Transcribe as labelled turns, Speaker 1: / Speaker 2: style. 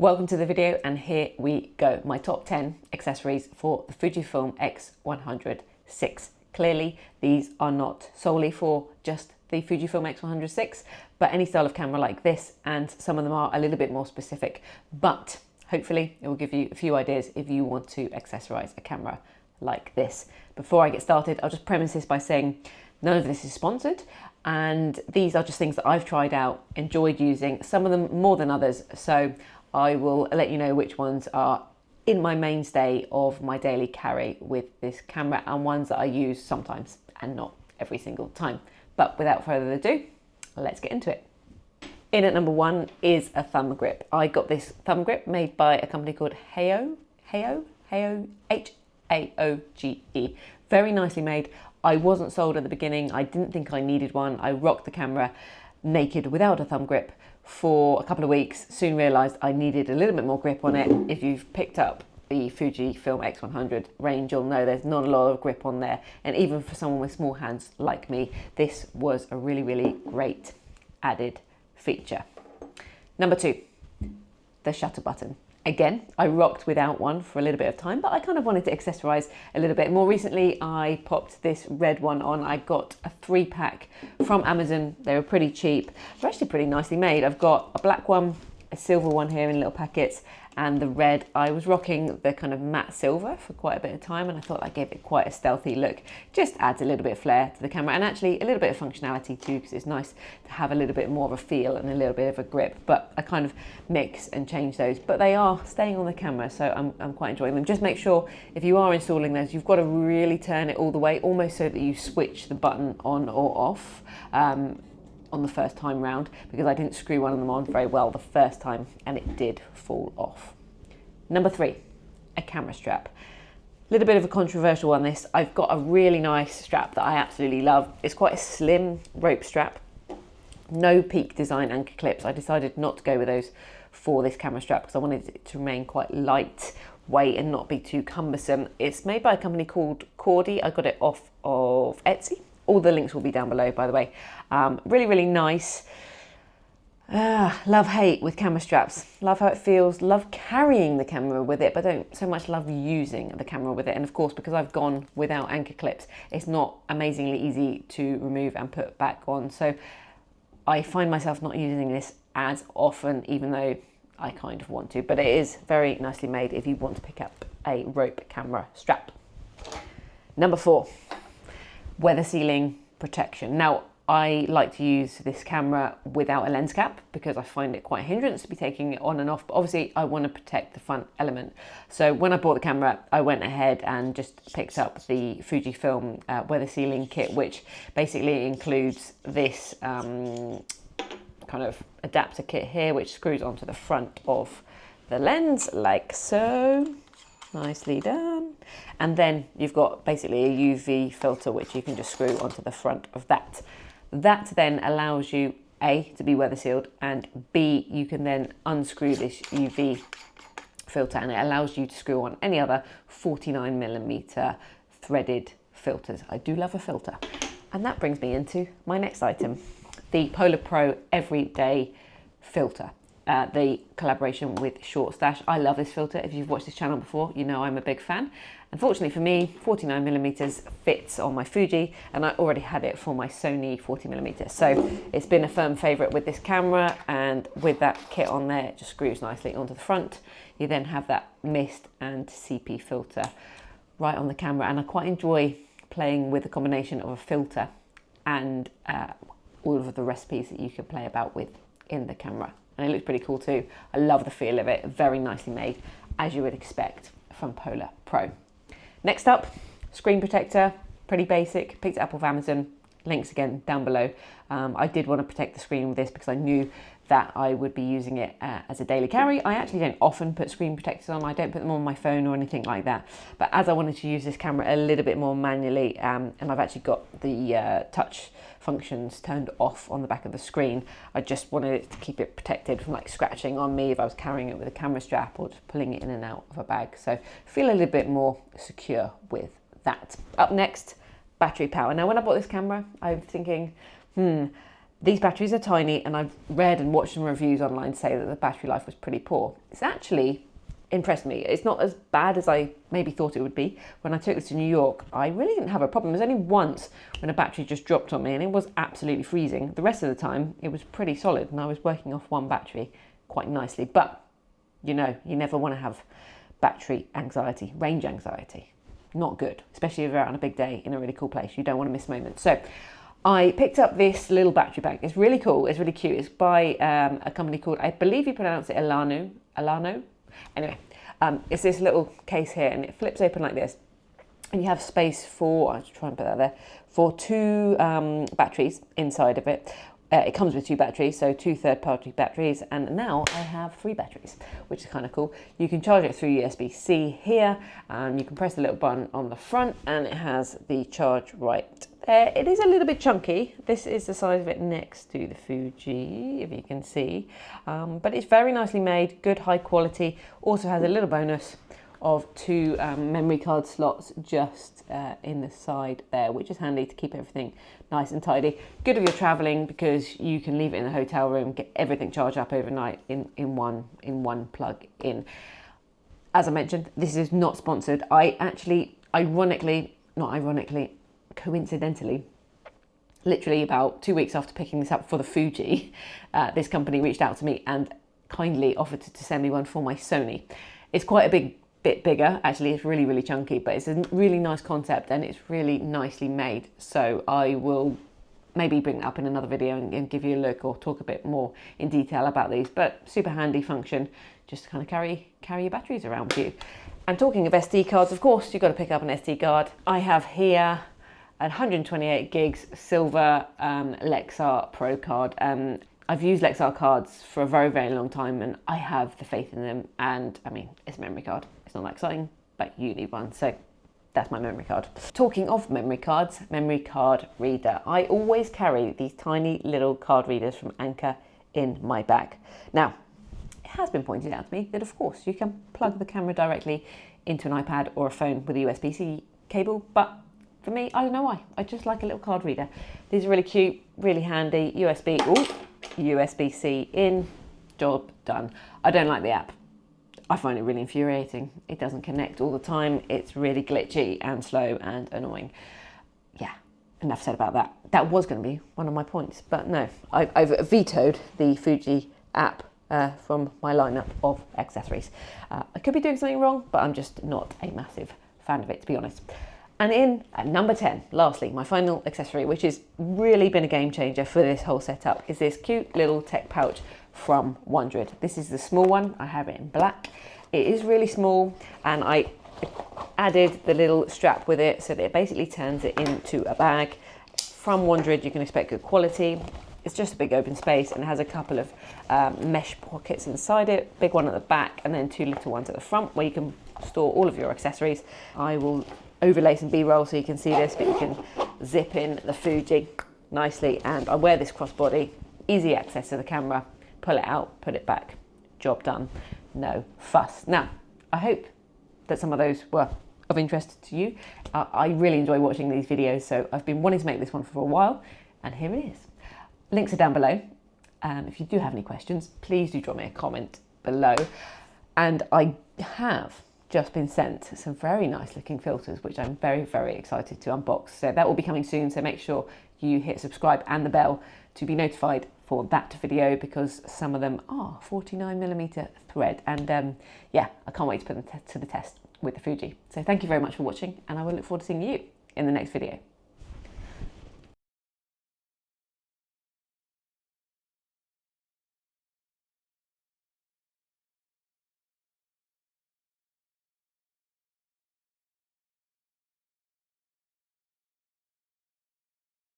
Speaker 1: Welcome to the video, and here we go. My top 10 accessories for the Fujifilm X100VI. Clearly, these are not solely for just the Fujifilm X100VI, but any style of camera like this, and some of them are a little bit more specific, but hopefully it will give you a few ideas if you want to accessorize a camera like this. Before I get started, I'll just premise this by saying none of this is sponsored, and these are just things that I've tried out, enjoyed using, some of them more than others, so I will let you know which ones are in my mainstay of my daily carry with this camera and ones that I use sometimes and not every single time. But without further ado, let's get into it. In at number one is a thumb grip. I got this thumb grip made by a company called Haoge. H-A-O-G-E. Very nicely made. I wasn't sold at the beginning. I didn't think I needed one. I rocked the camera naked without a thumb grip for a couple of weeks, soon realised I needed a little bit more grip on it. If you've picked up the Fujifilm X100 range, you'll know there's not a lot of grip on there, and even for someone with small hands like me, this was a really great added feature. Number two, the shutter button. Again, I rocked without one for a little bit of time, but I kind of wanted to accessorize a little bit. More recently, I popped this red one on. I got a 3-pack from Amazon. They were pretty cheap. They're actually pretty nicely made. I've got a black one, a silver one here in little packets, and the red. I was rocking the kind of matte silver for quite a bit of time, and I thought that gave it quite a stealthy look. Just adds a little bit of flair to the camera, and actually a little bit of functionality too, because it's nice to have a little bit more of a feel and a little bit of a grip. But I kind of mix and change those, but they are staying on the camera, so I'm quite enjoying them. Just make sure if you are installing those, you've got to really turn it all the way, almost so that you switch the button on or off on the first time round, because I didn't screw one of them on very well the first time and it did fall off. Number three, a camera strap. A little bit of a controversial one, this. I've got a really nice strap that I absolutely love. It's quite a slim rope strap, no Peak Design anchor clips. I decided not to go with those for this camera strap because I wanted it to remain quite lightweight and not be too cumbersome. It's made by a company called Cordy. I got it off of Etsy. All the links will be down below, by the way. Really nice. Love-hate with camera straps. Love how it feels. Love carrying the camera with it, but don't so much love using the camera with it. And of course, because I've gone without anchor clips, it's not amazingly easy to remove and put back on. So I find myself not using this as often, even though I kind of want to. But it is very nicely made if you want to pick up a rope camera strap. Number four, weather sealing protection. Now, I like to use this camera without a lens cap because I find it quite a hindrance to be taking it on and off, but obviously I want to protect the front element. So when I bought the camera, I went ahead and just picked up the Fujifilm weather sealing kit, which basically includes this kind of adapter kit here, which screws onto the front of the lens like so. Nicely done. And then you've got basically a UV filter which you can just screw onto the front of that. That then allows you A, to be weather sealed, and B, you can then unscrew this UV filter and it allows you to screw on any other 49mm threaded filters. I do love a filter. And that brings me into my next item, the Polar Pro Everyday Filter. The collaboration with Short Stash. I love this filter. If you've watched this channel before, you know I'm a big fan. Unfortunately for me, 49mm fits on my Fuji, and I already had it for my Sony 40mm. So it's been a firm favourite with this camera, and with that kit on there, it just screws nicely onto the front. You then have that mist and CP filter right on the camera, and I quite enjoy playing with the combination of a filter and all of the recipes that you can play about with in the camera. And it looks pretty cool too. I love the feel of it. Very nicely made, as you would expect from Polar Pro. Next up, screen protector. Pretty basic. Picked it up off Amazon. Links again down below. I did want to protect the screen with this because I knew that I would be using it as a daily carry. I actually don't often put screen protectors on. I don't put them on my phone or anything like that. But as I wanted to use this camera a little bit more manually, and I've actually got the touch functions turned off on the back of the screen, I just wanted it to keep it protected from like scratching on me if I was carrying it with a camera strap or just pulling it in and out of a bag. So feel a little bit more secure with that. Up next, battery power. Now when I bought this camera, I'm thinking, These batteries are tiny, and I've read and watched some reviews online say that the battery life was pretty poor. It's actually impressed me. It's not as bad as I maybe thought it would be. When I took this to New York, I really didn't have a problem. There's only once when a battery just dropped on me, and it was absolutely freezing. The rest of the time, it was pretty solid, and I was working off one battery quite nicely. But, you know, you never want to have battery anxiety, range anxiety. Not good, especially if you're out on a big day in a really cool place. You don't want to miss moments. So I picked up this little battery pack. It's really cool. It's really cute. It's by a company called, I believe you pronounce it Alano. Anyway, it's this little case here, and it flips open like this. And you have space for, I'll try and put that there, for 2 batteries inside of it. It comes with 2 batteries, so 2 third-party batteries, and now I have 3 batteries, which is kind of cool. You can charge it through USB-C here, and you can press the little button on the front, and it has the charge right there. It is a little bit chunky. This is the size of it next to the Fuji, if you can see, but it's very nicely made, good high quality. Also has a little bonus of 2 memory card slots just in the side there, which is handy to keep everything nice and tidy. Good if you're traveling, because you can leave it in the hotel room, get everything charged up overnight in one plug in. As I mentioned, this is not sponsored. I actually, coincidentally, literally about 2 weeks after picking this up for the Fuji, this company reached out to me and kindly offered to send me one for my Sony. It's quite a bit bigger, actually. It's really, really chunky, but it's a really nice concept, and it's really nicely made. So I will maybe bring it up in another video and give you a look, or talk a bit more in detail about these. But super handy function, just to kind of carry your batteries around with you. And talking of SD cards, of course, you've got to pick up an SD card. I have here a 128 gigs silver Lexar Pro card. I've used Lexar cards for a very, very long time, and I have the faith in them. And I mean, it's a memory card. It's not that exciting, but you need one. So that's my memory card. Talking of memory cards, memory card reader. I always carry these tiny little card readers from Anker in my bag. Now, it has been pointed out to me that, of course, you can plug the camera directly into an iPad or a phone with a USB-C cable, but for me, I don't know why. I just like a little card reader. These are really cute, really handy. USB-C in, job done. I don't like the app. I find it really infuriating. It doesn't connect all the time. It's really glitchy and slow and annoying. Yeah, enough said about that. That was going to be one of my points, but no. I've vetoed the Fuji app from my lineup of accessories. I could be doing something wrong, but I'm just not a massive fan of it, to be honest. And in at number 10, lastly, my final accessory, which has really been a game changer for this whole setup, is this cute little tech pouch from 100. This is the small one. I have it in black. It is really small, and I added the little strap with it so that it basically turns it into a bag. From 100, you can expect good quality. It's just a big open space, and it has a couple of mesh pockets inside it, big one at the back, and then 2 little ones at the front where you can store all of your accessories. I will overlay some B-roll so you can see this, but you can zip in the Fuji nicely, and I wear this crossbody, easy access to the camera, pull it out, put it back, job done, no fuss. Now, I hope that some of those were of interest to you. I really enjoy watching these videos, so I've been wanting to make this one for a while, and here it is. Links are down below. If you do have any questions, please do drop me a comment below. And I have just been sent some very nice looking filters, which I'm very, very excited to unbox. So that will be coming soon. So make sure you hit subscribe and the bell to be notified for that video, because some of them are 49mm thread. And yeah, I can't wait to put them to the test with the Fuji. So thank you very much for watching, and I will look forward to seeing you in the next video.